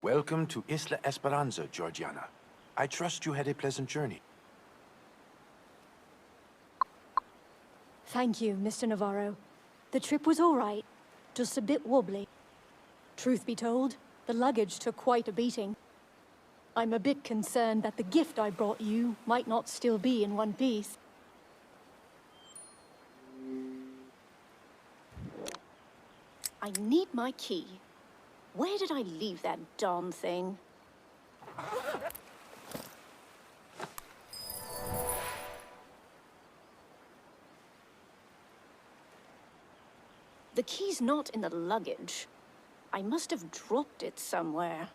Welcome to Isla Esperanza, Georgiana. I trust you had a pleasant journey. Thank you, Mr. Navarro. The trip was all right, just a bit wobbly. Truth be told, the luggage took quite a beating. I'm a bit concerned that the gift I brought you might not still be in one piece. I need my key. Where did I leave that darn thing? The key's not in the luggage. I must have dropped it somewhere.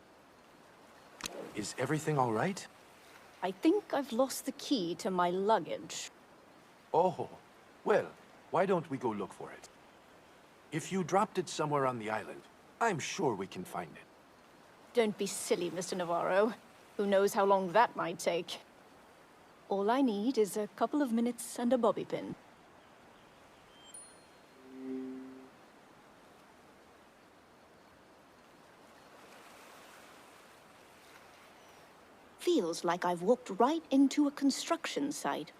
Is everything all right? I think I've lost the key to my luggage. Oh, well, why don't we go look for it? If you dropped it somewhere on the island, I'm sure we can find it. Don't be silly, Mr. Navarro. Who knows how long that might take? All I need is a couple of minutes and a bobby pin. Feels like I've walked right into a construction site.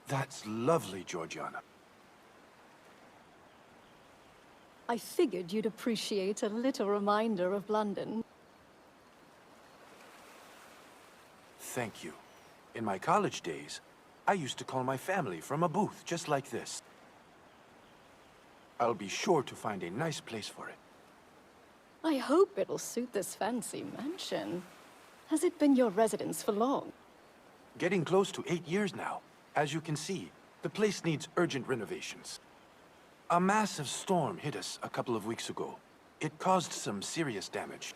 That's lovely, Georgiana. I figured you'd appreciate a little reminder of London. Thank you. In my college days, I used to call my family from a booth just like this. I'll be sure to find a nice place for it. I hope it'll suit this fancy mansion. Has it been your residence for long? Getting close to 8 years now. As you can see, the place needs urgent renovations. A massive storm hit us a couple of weeks ago. It caused some serious damage.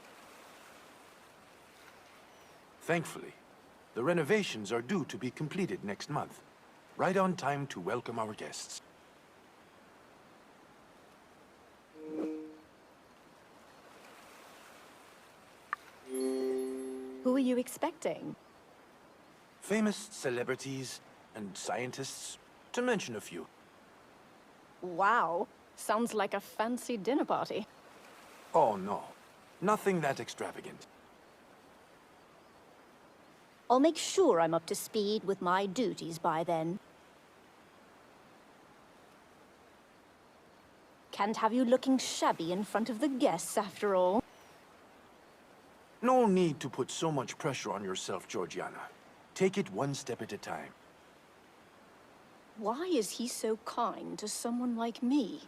Thankfully, the renovations are due to be completed next month, right on time to welcome our guests. Who are you expecting? Famous celebrities and scientists, to mention a few. Wow, sounds like a fancy dinner party. Oh no, nothing that extravagant. I'll make sure I'm up to speed with my duties by then. Can't have you looking shabby in front of the guests, after all. No need to put so much pressure on yourself, Georgiana. Take it one step at a time. Why is he so kind to someone like me?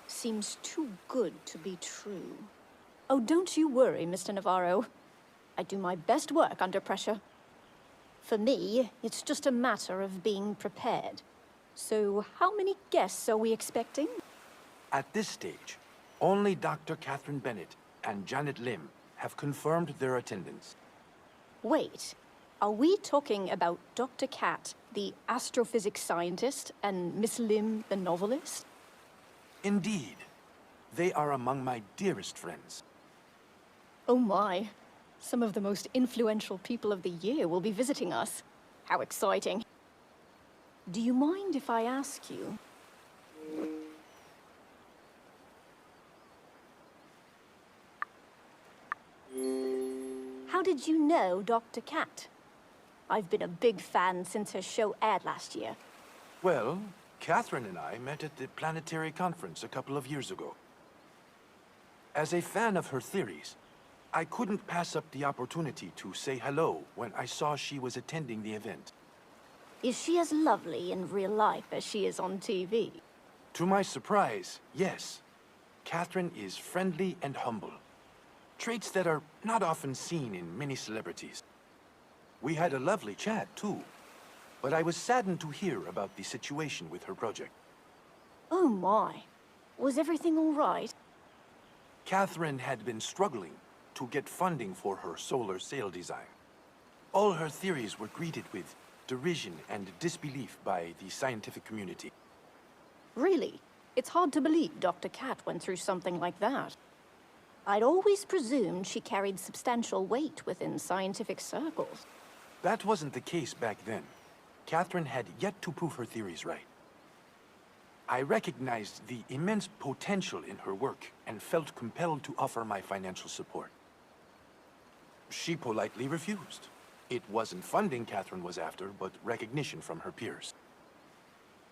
Seems too good to be true. Oh, don't you worry, Mr. Navarro. I do my best work under pressure. For me, it's just a matter of being prepared. So, how many guests are we expecting? At this stage, only Dr. Catherine Bennett and Janet Lim have confirmed their attendance. Wait, are we talking about Dr. Cat, the astrophysics scientist, and Miss Lim, the novelist? Indeed. They are among my dearest friends. Oh my. Some of the most influential people of the year will be visiting us. How exciting. Do you mind if I ask you? how did you know Dr. Cat? I've been a big fan since her show aired last year. Well, Catherine and I met at the Planetary Conference a couple of years ago. As a fan of her theories, I couldn't pass up the opportunity to say hello when I saw she was attending the event. Is she as lovely in real life as she is on TV? To my surprise, yes. Catherine is friendly and humble. Traits that are not often seen in many celebrities. We had a lovely chat, too. But I was saddened to hear about the situation with her project. Oh my. Was everything all right? Catherine had been struggling to get funding for her solar sail design. All her theories were greeted with derision and disbelief by the scientific community. Really? It's hard to believe Dr. Cat went through something like that. I'd always presumed she carried substantial weight within scientific circles. That wasn't the case back then. Catherine had yet to prove her theories right. I recognized the immense potential in her work and felt compelled to offer my financial support. She politely refused. It wasn't funding Catherine was after, but recognition from her peers,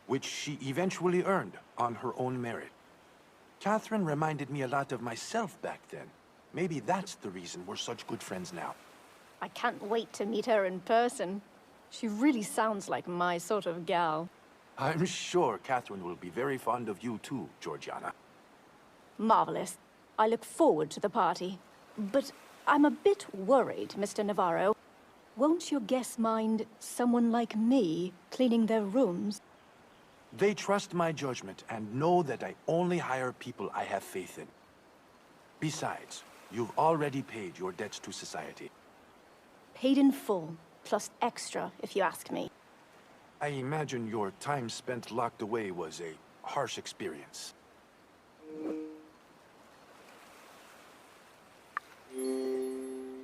which she eventually earned on her own merit. Catherine reminded me a lot of myself back then. Maybe that's the reason we're such good friends now. I can't wait to meet her in person. She really sounds like my sort of gal. I'm sure Catherine will be very fond of you too, Georgiana. Marvelous. I look forward to the party. But I'm a bit worried, Mr. Navarro. Won't your guests mind someone like me cleaning their rooms? They trust my judgment and know that I only hire people I have faith in. Besides, you've already paid your debts to society. Paid in full, plus extra, if you ask me. I imagine your time spent locked away was a harsh experience.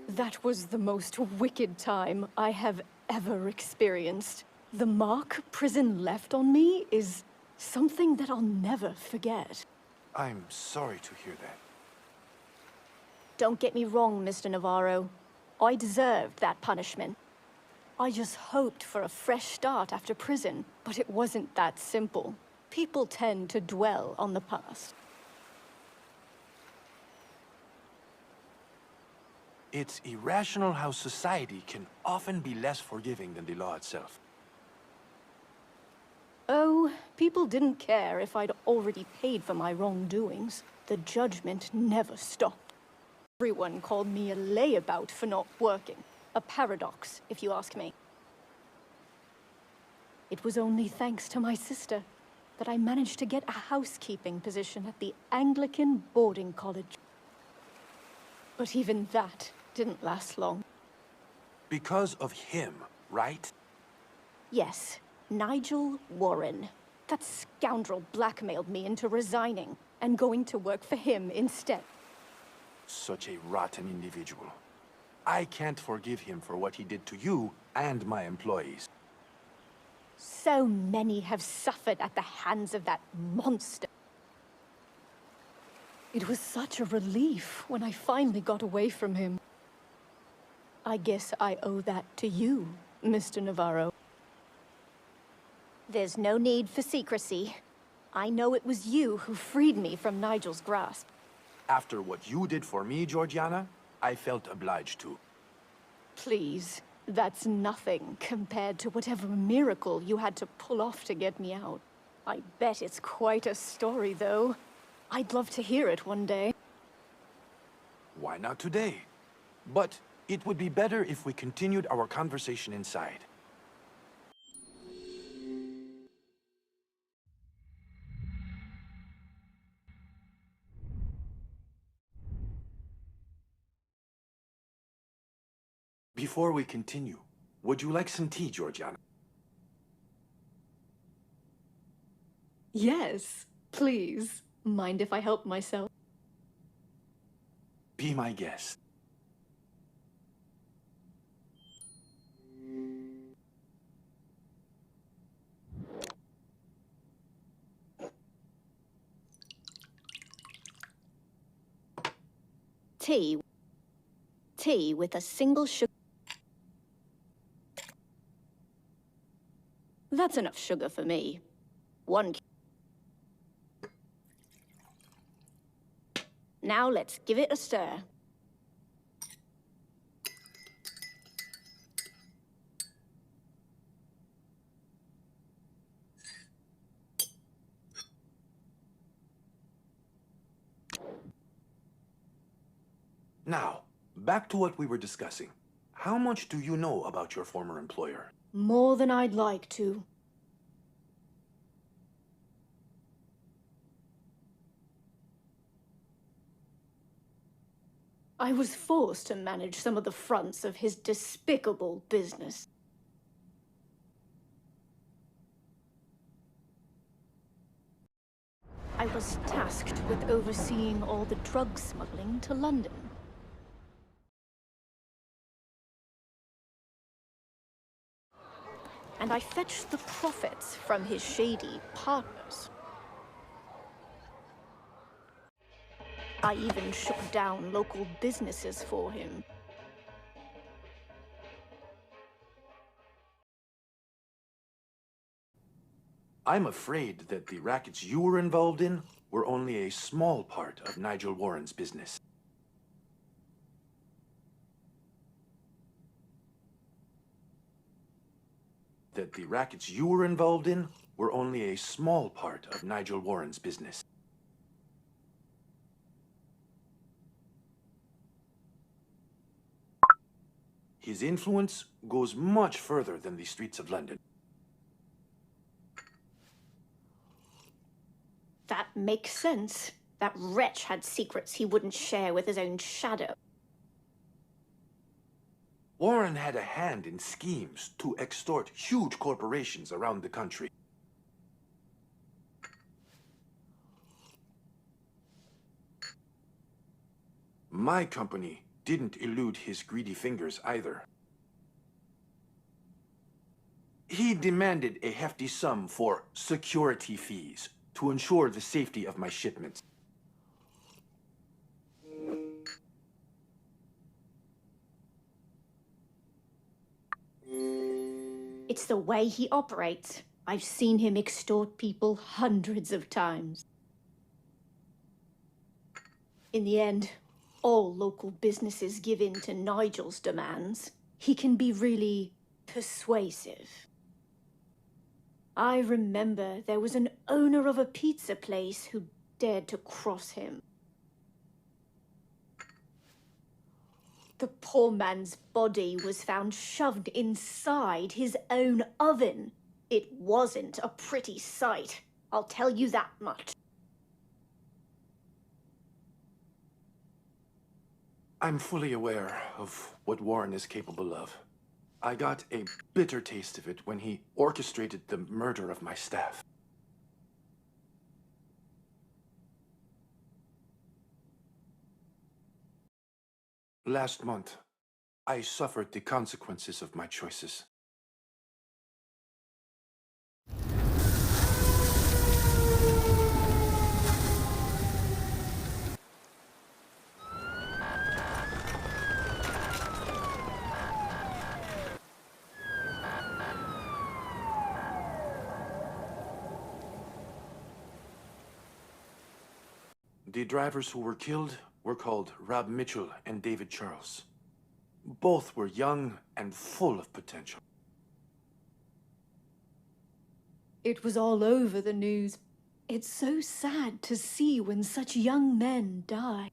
That was the most wicked time I have ever experienced. The mark prison left on me is something that I'll never forget. I'm sorry to hear that. Don't get me wrong, Mr. Navarro. I deserved that punishment. I just hoped for a fresh start after prison, but it wasn't that simple. People tend to dwell on the past. It's irrational how society can often be less forgiving than the law itself. Oh, people didn't care if I'd already paid for my wrongdoings. The judgment never stopped. Everyone called me a layabout for not working. A paradox, if you ask me. It was only thanks to my sister that I managed to get a housekeeping position at the Anglican boarding college. But even that didn't last long. Because of him, right? Yes, Nigel Warren. That scoundrel blackmailed me into resigning and going to work for him instead. Such a rotten individual. I can't forgive him for what he did to you and my employees. So many have suffered at the hands of that monster. It was such a relief when I finally got away from him. I guess I owe that to you, Mr. Navarro. There's no need for secrecy. I know it was you who freed me from Nigel's grasp. After what you did for me, Georgiana, I felt obliged to. Please, that's nothing compared to whatever miracle you had to pull off to get me out. I bet it's quite a story, though. I'd love to hear it one day. Why not today? But it would be better if we continued our conversation inside. Before we continue, would you like some tea, Georgiana? Yes, please. Mind if I help myself? Be my guest. Tea. tea with a single sugar. That's enough sugar for me. One. Now let's give it a stir. Now, back to what we were discussing. How much do you know about your former employer? More than I'd like to. I was forced to manage some of the fronts of his despicable business. I was tasked with overseeing all the drug smuggling to London. And I fetched the profits from his shady partners. I even shook down local businesses for him. I'm afraid that the rackets you were involved in were only a small part of Nigel Warren's business. That the rackets you were involved in were only a small part of Nigel Warren's business. His influence goes much further than the streets of London. That makes sense. That wretch had secrets he wouldn't share with his own shadow. Warren had a hand in schemes to extort huge corporations around the country. My company didn't elude his greedy fingers either. He demanded a hefty sum for security fees to ensure the safety of my shipments. It's the way he operates. I've seen him extort people hundreds of times. In the end, all local businesses give in to Nigel's demands. He can be really persuasive. I remember there was an owner of a pizza place who dared to cross him. The poor man's body was found shoved inside his own oven. It wasn't a pretty sight, I'll tell you that much. I'm fully aware of what Warren is capable of. I got a bitter taste of it when he orchestrated the murder of my staff. Last month, I suffered the consequences of my choices. The drivers who were killed were called Rob Mitchell and David Charles. Both were young and full of potential. It was all over the news. It's so sad to see when such young men die.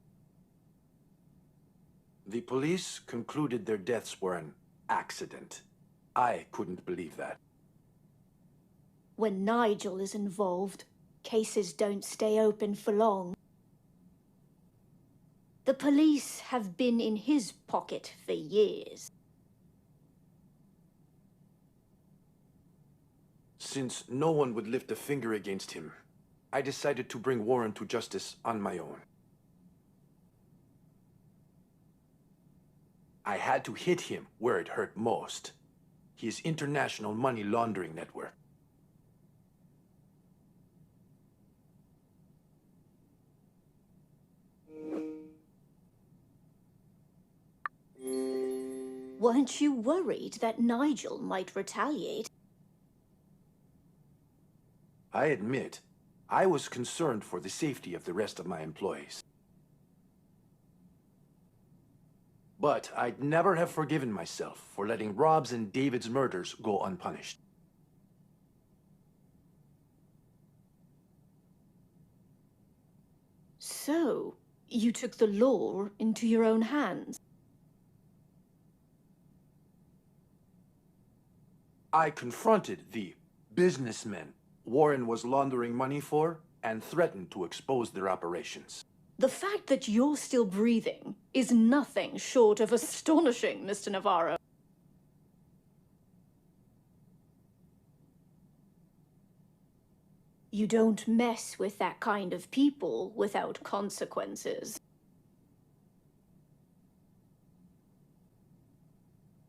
The police concluded their deaths were an accident. I couldn't believe that. When Nigel is involved, cases don't stay open for long. The police have been in his pocket for years. Since no one would lift a finger against him, I decided to bring Warren to justice on my own. I had to hit him where it hurt most. His international money laundering network. Weren't you worried that Nigel might retaliate? I admit, I was concerned for the safety of the rest of my employees. But I'd never have forgiven myself for letting Rob's and David's murders go unpunished. So, you took the law into your own hands? I confronted the businessmen Warren was laundering money for and threatened to expose their operations. The fact that you're still breathing is nothing short of astonishing, Mr. Navarro. You don't mess with that kind of people without consequences.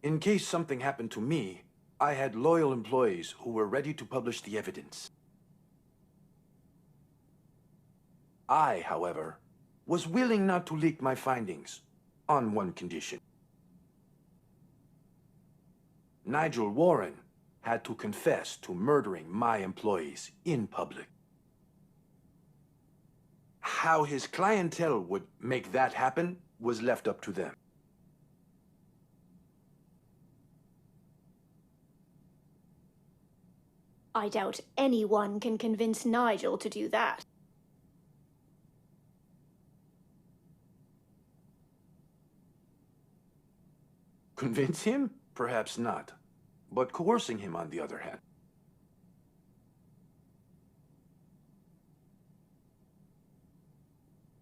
In case something happened to me, I had loyal employees who were ready to publish the evidence. I, however, was willing not to leak my findings, on one condition. Nigel Warren had to confess to murdering my employees in public. How his clientele would make that happen was left up to them. I doubt anyone can convince Nigel to do that. Convince him? Perhaps not. But coercing him, on the other hand.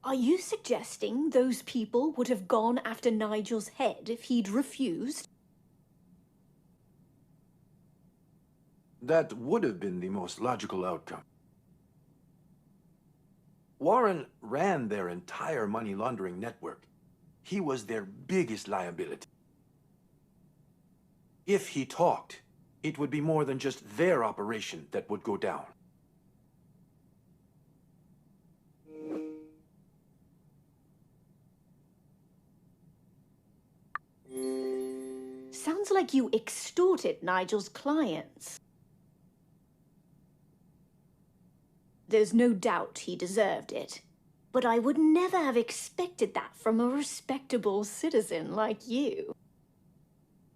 Are you suggesting those people would have gone after Nigel's head if he'd refused? That would have been the most logical outcome. Warren ran their entire money laundering network. He was their biggest liability. If he talked, it would be more than just their operation that would go down. Sounds like you extorted Nigel's clients. There's no doubt he deserved it. But I would never have expected that from a respectable citizen like you.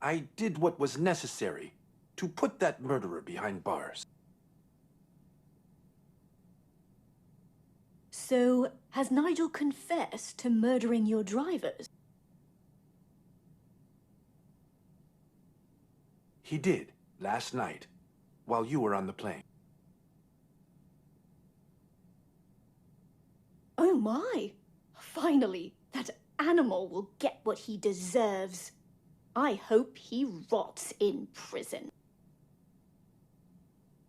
I did what was necessary to put that murderer behind bars. So, has Nigel confessed to murdering your drivers? He did, last night, while you were on the plane. Oh my! Finally, that animal will get what he deserves. I hope he rots in prison.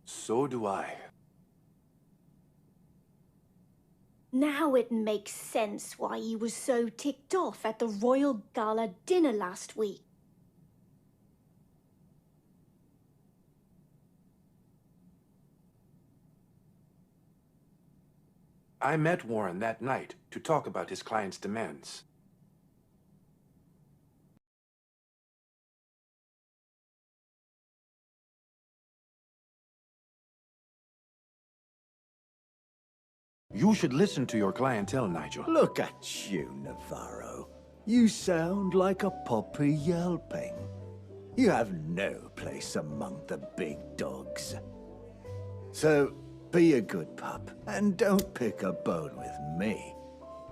So do I. Now it makes sense why he was so ticked off at the Royal Gala dinner last week. I met Warren that night to talk about his client's demands. You should listen to your clientele, Nigel. Look at you, Navarro. You sound like a puppy yelping. You have no place among the big dogs. So, be a good pup, and don't pick a bone with me.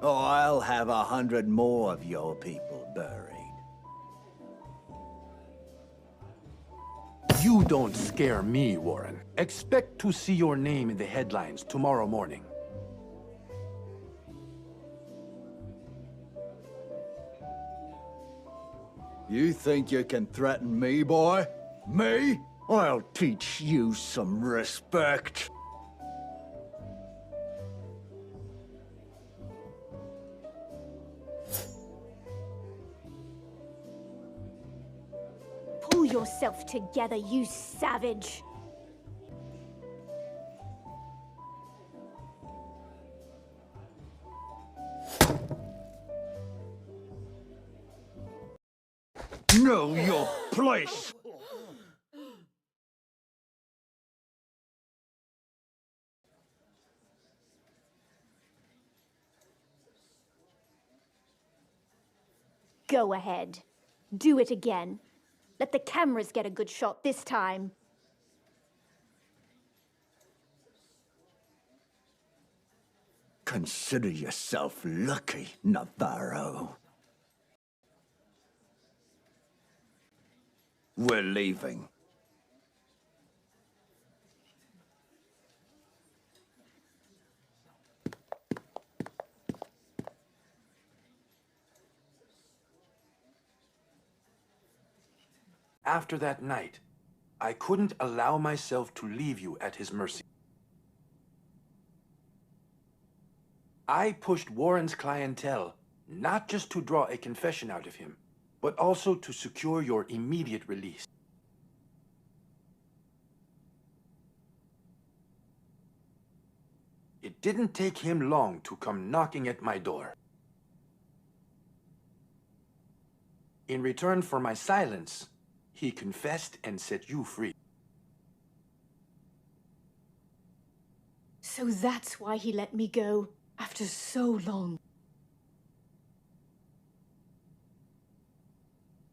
Or I'll have 100 more of your people buried. You don't scare me, Warren. Expect to see your name in the headlines tomorrow morning. You think you can threaten me, boy? Me? I'll teach you some respect. Pull yourself together, you savage! Know your place! Go ahead. Do it again. Let the cameras get a good shot this time. Consider yourself lucky, Navarro. We're leaving. After that night, I couldn't allow myself to leave you at his mercy. I pushed Warren's clientele not just to draw a confession out of him, but also to secure your immediate release. It didn't take him long to come knocking at my door. In return for my silence, he confessed and set you free. So that's why he let me go, after so long.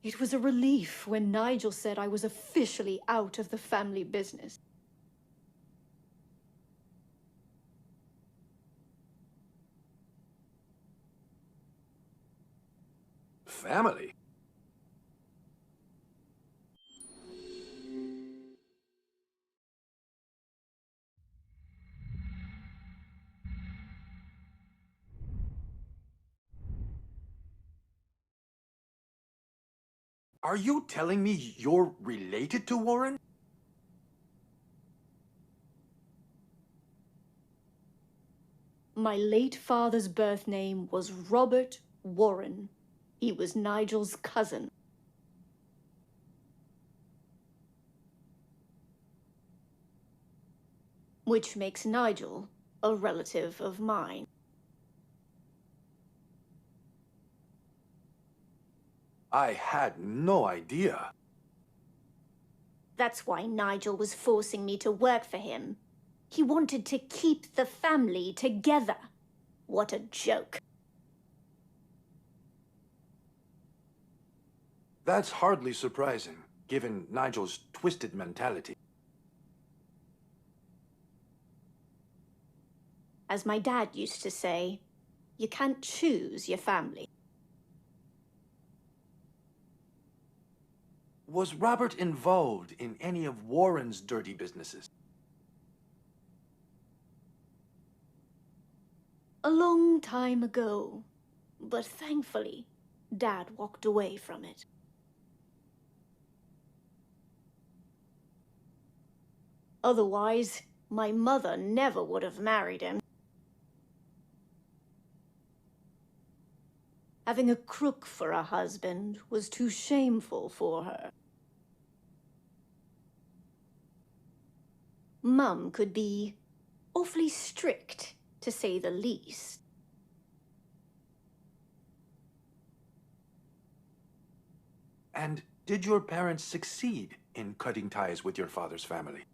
It was a relief when Nigel said I was officially out of the family business. Family? Are you telling me you're related to Warren? My late father's birth name was Robert Warren. He was Nigel's cousin. Which makes Nigel a relative of mine. I had no idea. That's why Nigel was forcing me to work for him. He wanted to keep the family together. What a joke. That's hardly surprising, given Nigel's twisted mentality. As my dad used to say, you can't choose your family. Was Robert involved in any of Warren's dirty businesses? A long time ago, but thankfully, Dad walked away from it. Otherwise, my mother never would have married him. Having a crook for a husband was too shameful for her. Mum could be awfully strict, to say the least. And did your parents succeed in cutting ties with your father's family?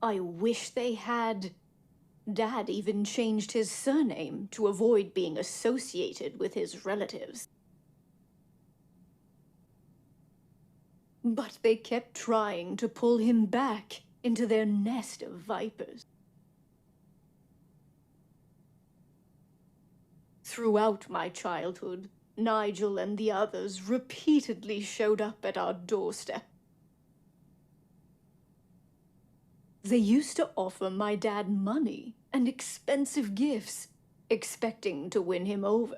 I wish they had. Dad even changed his surname to avoid being associated with his relatives. But they kept trying to pull him back into their nest of vipers. Throughout my childhood, Nigel and the others repeatedly showed up at our doorstep. They used to offer my dad money and expensive gifts, expecting to win him over.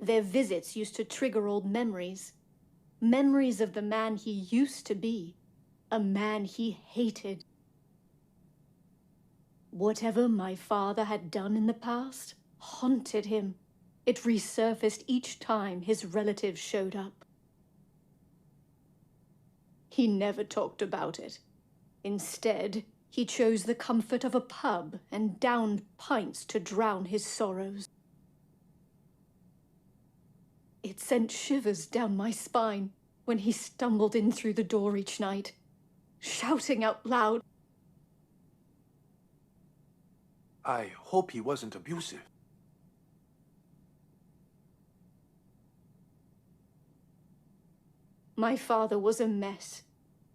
Their visits used to trigger old memories. Memories of the man he used to be. A man he hated. Whatever my father had done in the past haunted him. It resurfaced each time his relatives showed up. He never talked about it. Instead, he chose the comfort of a pub and downed pints to drown his sorrows. It sent shivers down my spine when he stumbled in through the door each night, shouting out loud. I hope he wasn't abusive. My father was a mess,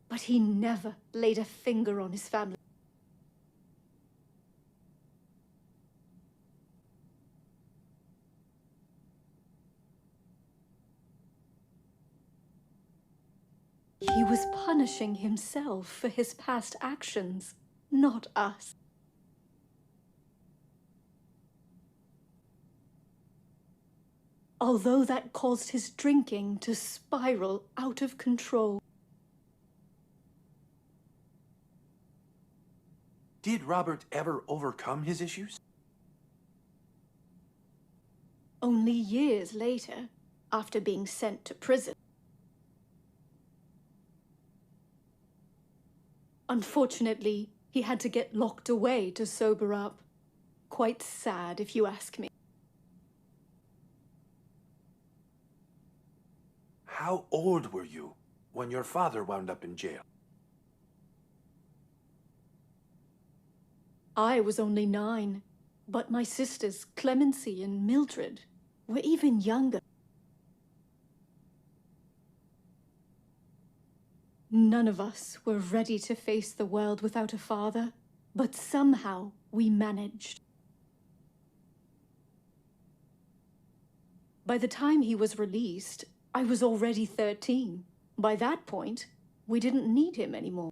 but he never laid a finger on his family. He was punishing himself for his past actions, not us. Although that caused his drinking to spiral out of control. Did Robert ever overcome his issues? Only years later, after being sent to prison. Unfortunately, he had to get locked away to sober up. Quite sad, if you ask me. How old were you when your father wound up in jail? I was only 9, but my sisters, Clemency and Mildred, were even younger. None of us were ready to face the world without a father, but somehow we managed. By the time he was released, I was already 13. By that point, we didn't need him anymore.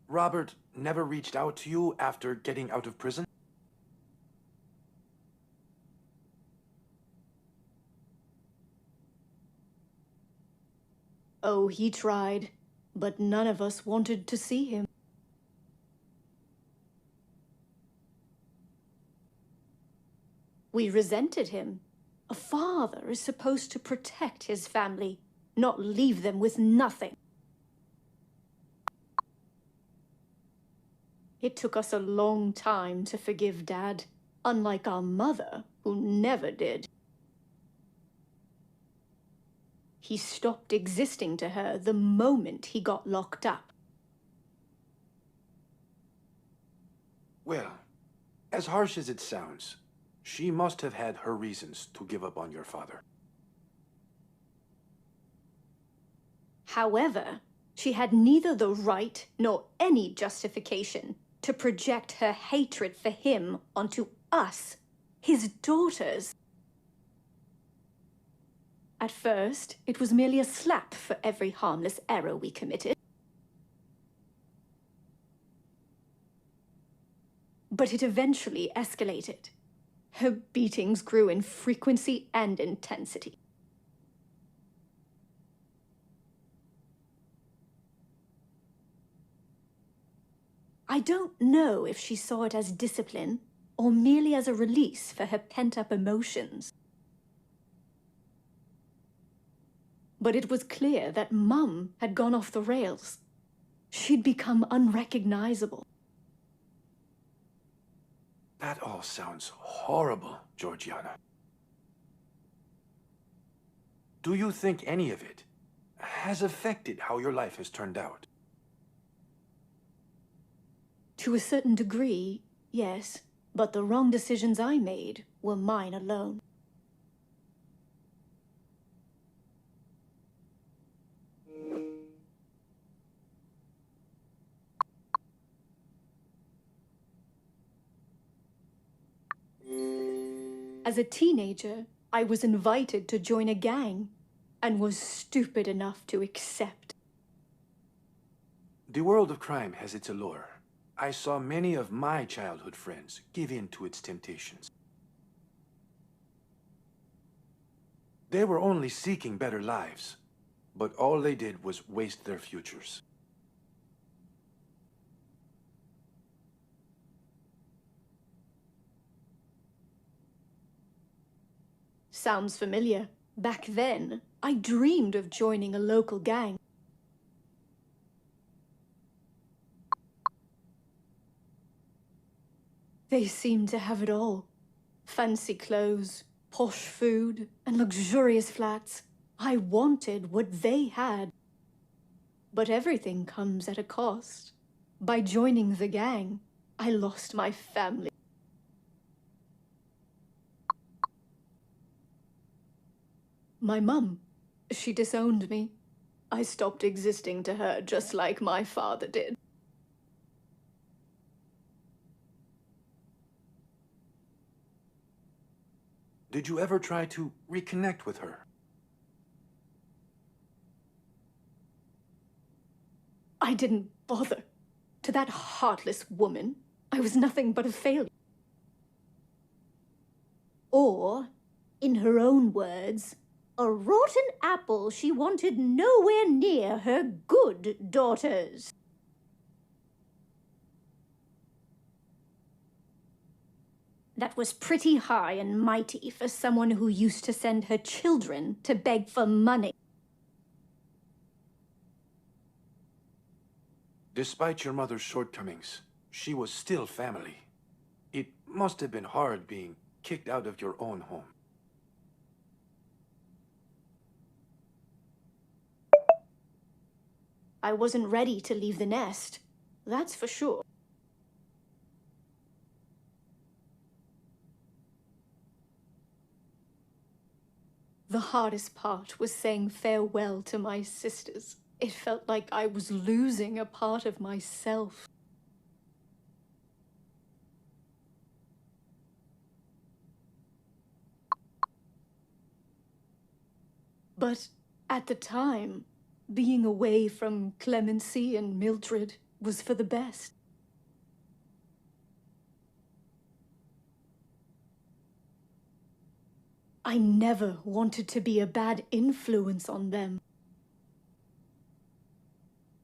Robert never reached out to you after getting out of prison? Oh, he tried, but none of us wanted to see him. We resented him. A father is supposed to protect his family, not leave them with nothing. It took us a long time to forgive Dad, unlike our mother, who never did. He stopped existing to her the moment he got locked up. Well, as harsh as it sounds, she must have had her reasons to give up on your father. However, she had neither the right nor any justification to project her hatred for him onto us, his daughters. At first, it was merely a slap for every harmless error we committed. But it eventually escalated. Her beatings grew in frequency and intensity. I don't know if she saw it as discipline or merely as a release for her pent-up emotions. But it was clear that Mum had gone off the rails. She'd become unrecognizable. That all sounds horrible, Georgiana. Do you think any of it has affected how your life has turned out? To a certain degree, yes, but the wrong decisions I made were mine alone. As a teenager, I was invited to join a gang and was stupid enough to accept. The world of crime has its allure. I saw many of my childhood friends give in to its temptations. They were only seeking better lives, but all they did was waste their futures. Sounds familiar. Back then, I dreamed of joining a local gang. They seemed to have it all. Fancy clothes, posh food, and luxurious flats. I wanted what they had. But everything comes at a cost. By joining the gang, I lost my family. My mum, she disowned me. I stopped existing to her just like my father did. Did you ever try to reconnect with her? I didn't bother. To that heartless woman, I was nothing but a failure. Or, in her own words, a rotten apple she wanted nowhere near her good daughters. That was pretty high and mighty for someone who used to send her children to beg for money. Despite your mother's shortcomings, she was still family. It must have been hard being kicked out of your own home. I wasn't ready to leave the nest, that's for sure. The hardest part was saying farewell to my sisters. It felt like I was losing a part of myself. But at the time, being away from Clemency and Mildred was for the best. I never wanted to be a bad influence on them.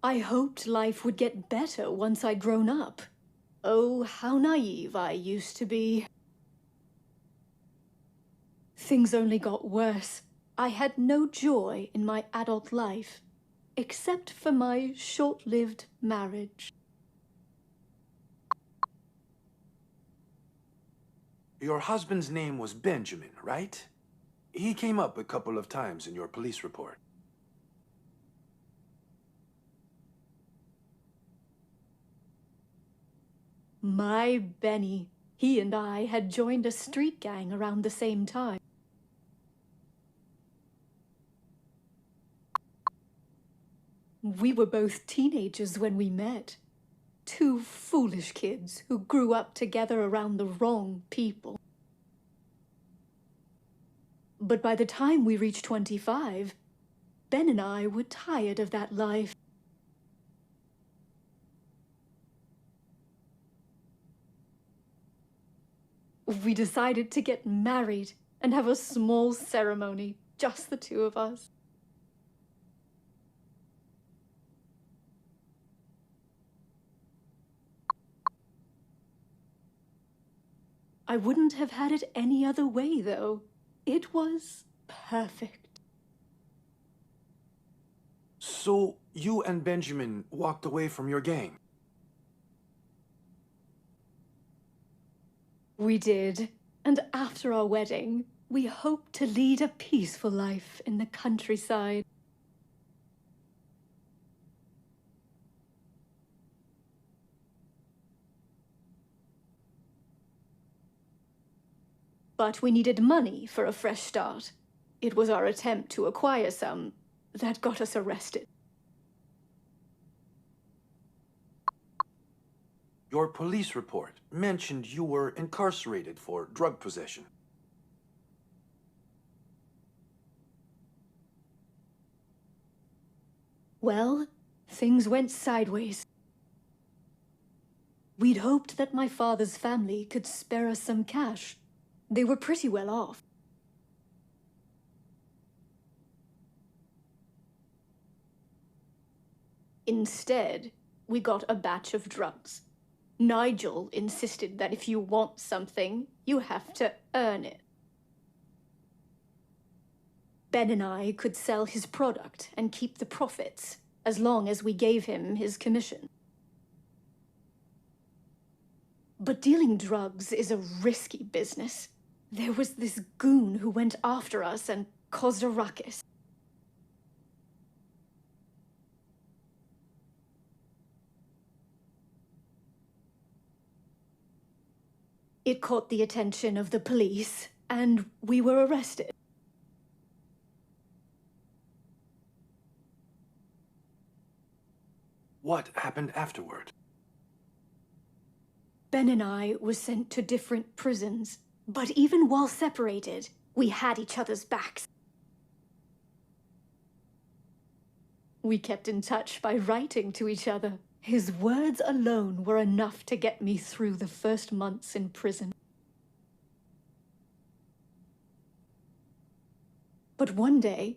I hoped life would get better once I'd grown up. Oh, how naive I used to be. Things only got worse. I had no joy in my adult life, except for my short-lived marriage. Your husband's name was Benjamin, right? He came up a couple of times in your police report. My Benny. He and I had joined a street gang around the same time. We were both teenagers when we met. Two foolish kids who grew up together around the wrong people. But by the time we reached 25, Ben and I were tired of that life. We decided to get married and have a small ceremony, just the two of us. I wouldn't have had it any other way, though. It was perfect. So, you and Benjamin walked away from your gang? We did. And after our wedding, we hoped to lead a peaceful life in the countryside. But we needed money for a fresh start. It was our attempt to acquire some that got us arrested. Your police report mentioned you were incarcerated for drug possession. Well, things went sideways. We'd hoped that my father's family could spare us some cash. They were pretty well off. Instead, we got a batch of drugs. Nigel insisted that if you want something, you have to earn it. Ben and I could sell his product and keep the profits, as long as we gave him his commission. But dealing drugs is a risky business. There was this goon who went after us and caused a ruckus. It caught the attention of the police, and we were arrested. What happened afterward? Ben and I were sent to different prisons, but even while separated, we had each other's backs. We kept in touch by writing to each other. His words alone were enough to get me through the first months in prison. But one day,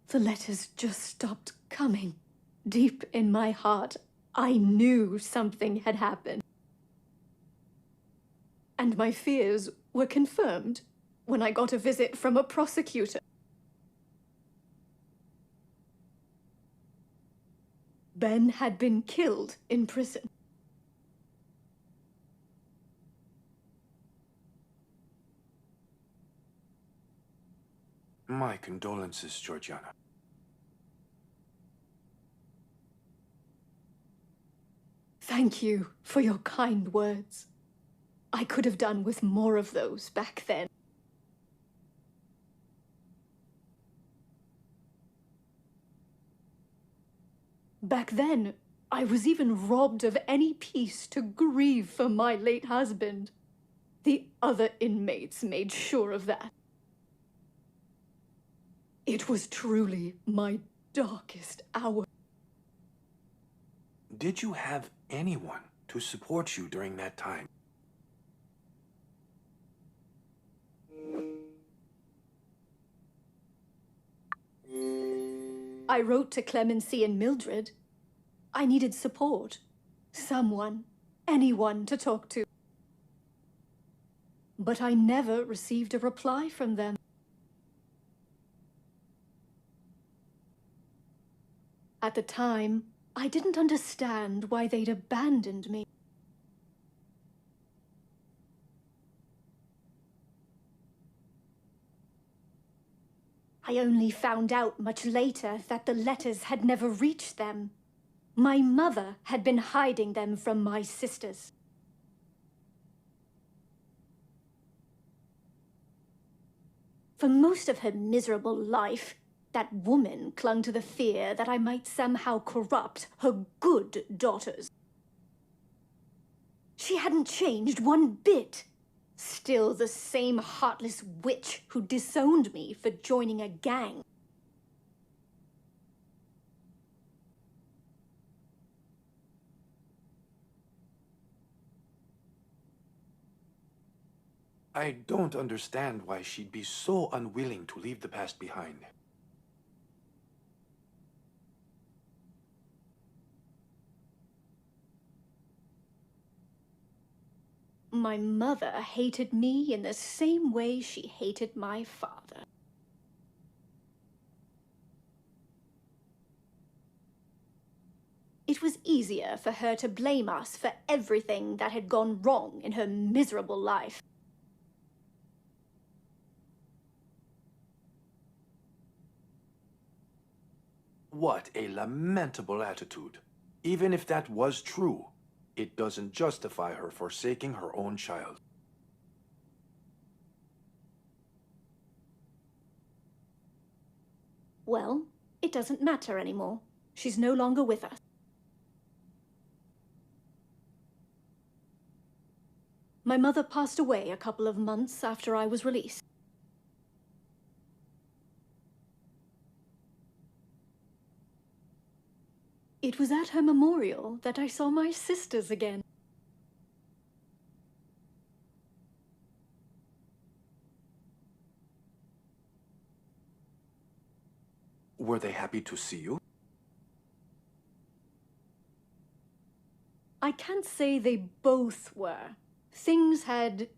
the letters just stopped coming. Deep in my heart, I knew something had happened. And my fears were confirmed when I got a visit from a prosecutor. Ben had been killed in prison. My condolences, Georgiana. Thank you for your kind words. I could have done with more of those back then. Back then, I was even robbed of any peace to grieve for my late husband. The other inmates made sure of that. It was truly my darkest hour. Did you have anyone to support you during that time? I wrote to Clemency and Mildred. I needed support. Someone, anyone to talk to. But I never received a reply from them. At the time, I didn't understand why they'd abandoned me. I only found out much later that the letters had never reached them. My mother had been hiding them from my sisters. For most of her miserable life, that woman clung to the fear that I might somehow corrupt her good daughters. She hadn't changed one bit. Still the same heartless witch who disowned me for joining a gang. I don't understand why she'd be so unwilling to leave the past behind. My mother hated me in the same way she hated my father. It was easier for her to blame us for everything that had gone wrong in her miserable life. What a lamentable attitude. Even if that was true, it doesn't justify her forsaking her own child. Well, it doesn't matter anymore. She's no longer with us. My mother passed away a couple of months after I was released. It was at her memorial that I saw my sisters again. Were they happy to see you? I can't say they both were. Things had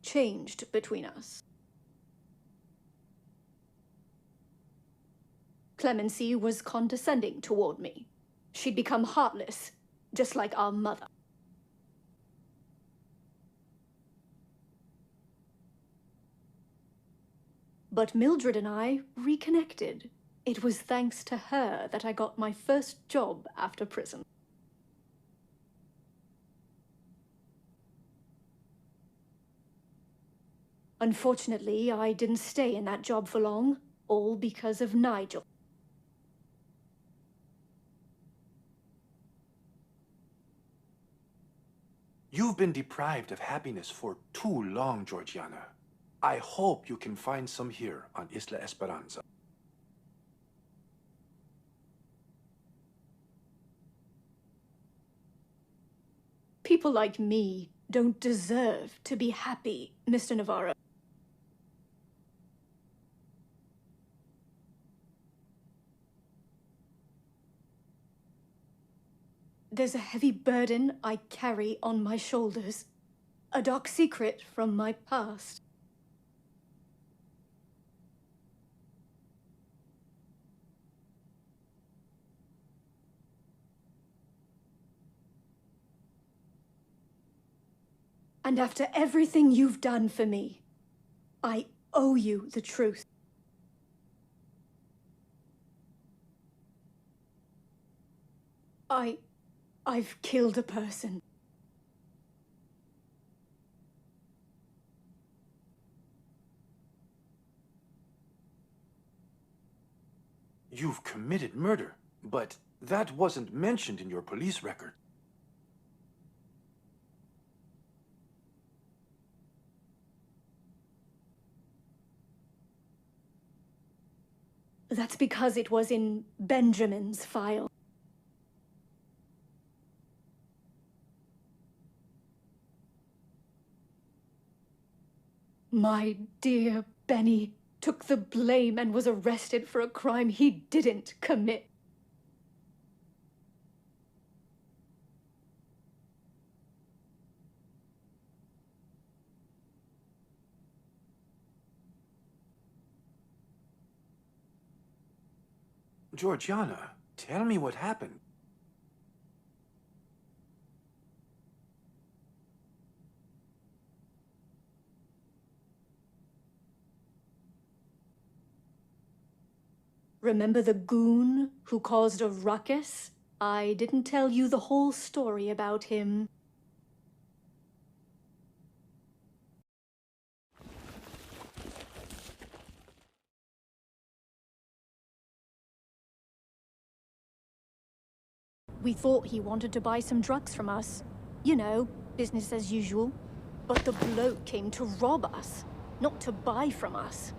changed between us. Clemency was condescending toward me. She'd become heartless, just like our mother. But Mildred and I reconnected. It was thanks to her that I got my first job after prison. Unfortunately, I didn't stay in that job for long, all because of Nigel. You've been deprived of happiness for too long, Georgiana. I hope you can find some here on Isla Esperanza. People like me don't deserve to be happy, Mr. Navarro. There's a heavy burden I carry on my shoulders. A dark secret from my past. And after everything you've done for me, I owe you the truth. I've killed a person. You've committed murder, but that wasn't mentioned in your police record. That's because it was in Benjamin's file. My dear Benny took the blame and was arrested for a crime he didn't commit. Georgiana, tell me what happened. Remember the goon who caused a ruckus? I didn't tell you the whole story about him. We thought he wanted to buy some drugs from us. You know, business as usual. But the bloke came to rob us, not to buy from us.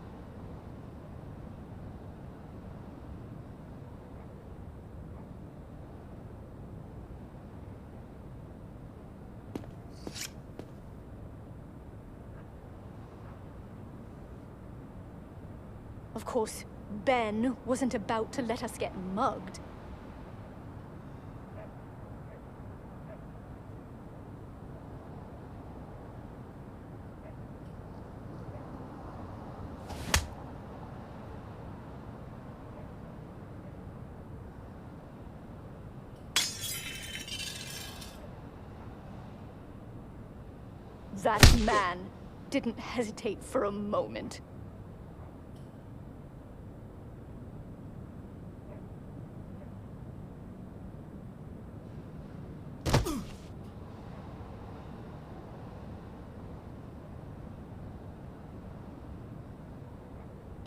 Of course, Ben wasn't about to let us get mugged. That man didn't hesitate for a moment.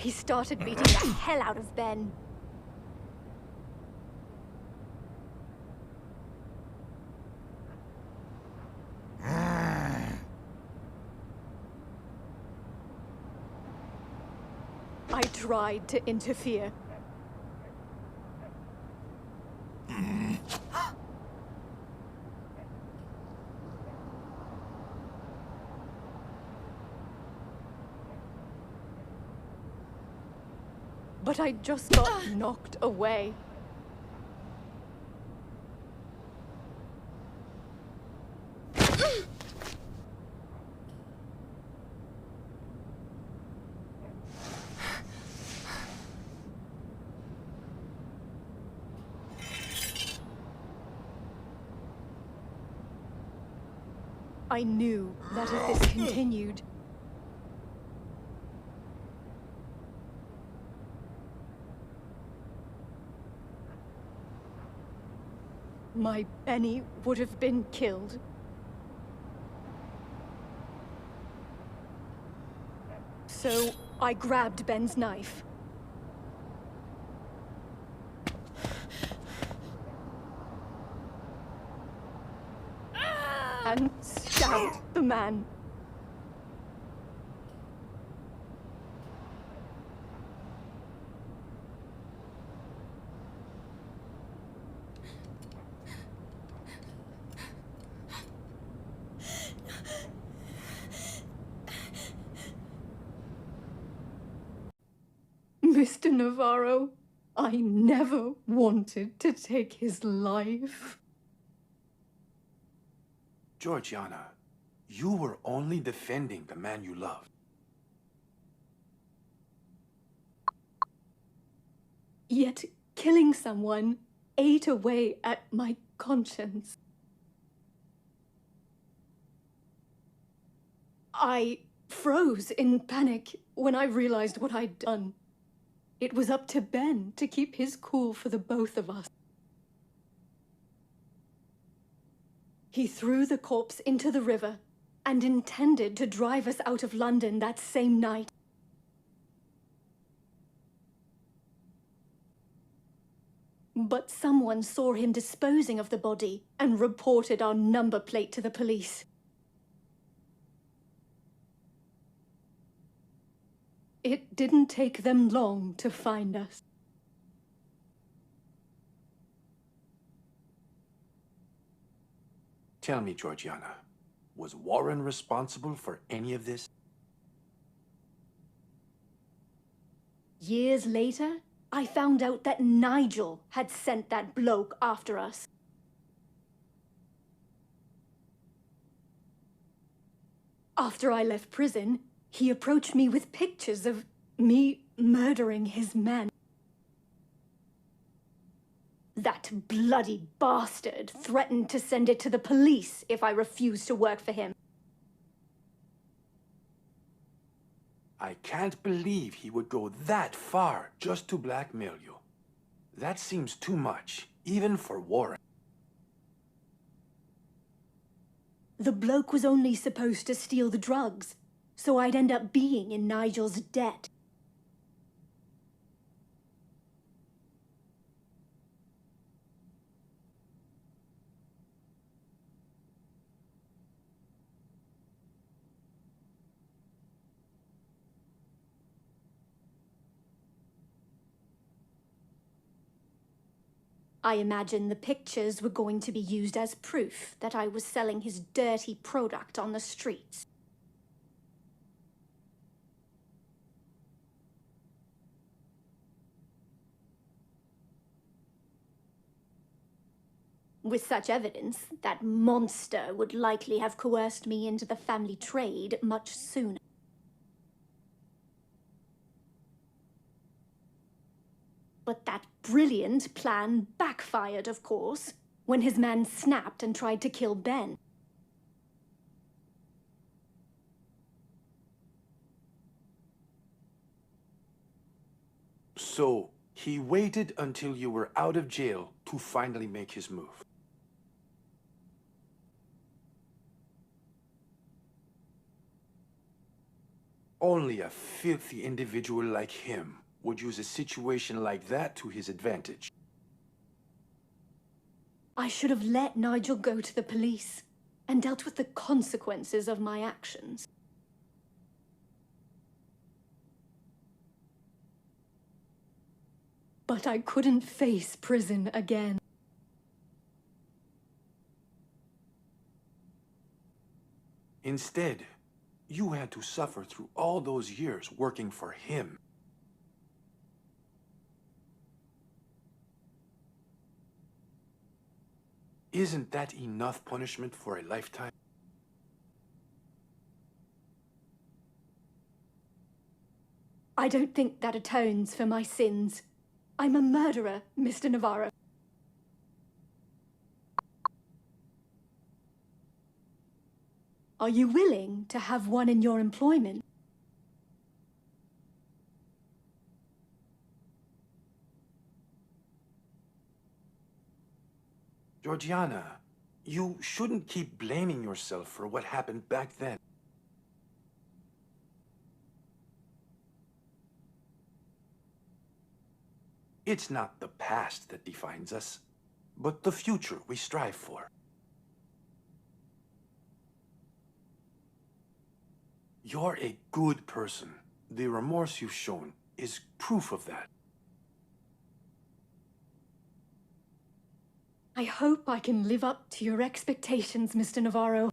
He started beating the hell out of Ben. I tried to interfere. But I just got knocked away. I knew that if this continued, my Benny would have been killed. So I grabbed Ben's knife. And stabbed the man. Mr. Navarro, I never wanted to take his life. Georgiana, you were only defending the man you loved. Yet killing someone ate away at my conscience. I froze in panic when I realized what I'd done. It was up to Ben to keep his cool for the both of us. He threw the corpse into the river and intended to drive us out of London that same night. But someone saw him disposing of the body and reported our number plate to the police. It didn't take them long to find us. Tell me, Georgiana, was Warren responsible for any of this? Years later, I found out that Nigel had sent that bloke after us. After I left prison, he approached me with pictures of me murdering his men. That bloody bastard threatened to send it to the police if I refused to work for him. I can't believe he would go that far just to blackmail you. That seems too much, even for Warren. The bloke was only supposed to steal the drugs, so I'd end up being in Nigel's debt. I imagine the pictures were going to be used as proof that I was selling his dirty product on the streets. With such evidence, that monster would likely have coerced me into the family trade much sooner. But that brilliant plan backfired, of course, when his man snapped and tried to kill Ben. So, he waited until you were out of jail to finally make his move. Only a filthy individual like him would use a situation like that to his advantage. I should have let Nigel go to the police and dealt with the consequences of my actions. But I couldn't face prison again. Instead, you had to suffer through all those years working for him. Isn't that enough punishment for a lifetime? I don't think that atones for my sins. I'm a murderer, Mr. Navarro. Are you willing to have one in your employment? Georgiana, you shouldn't keep blaming yourself for what happened back then. It's not the past that defines us, but the future we strive for. You're a good person. The remorse you've shown is proof of that. I hope I can live up to your expectations, Mr. Navarro.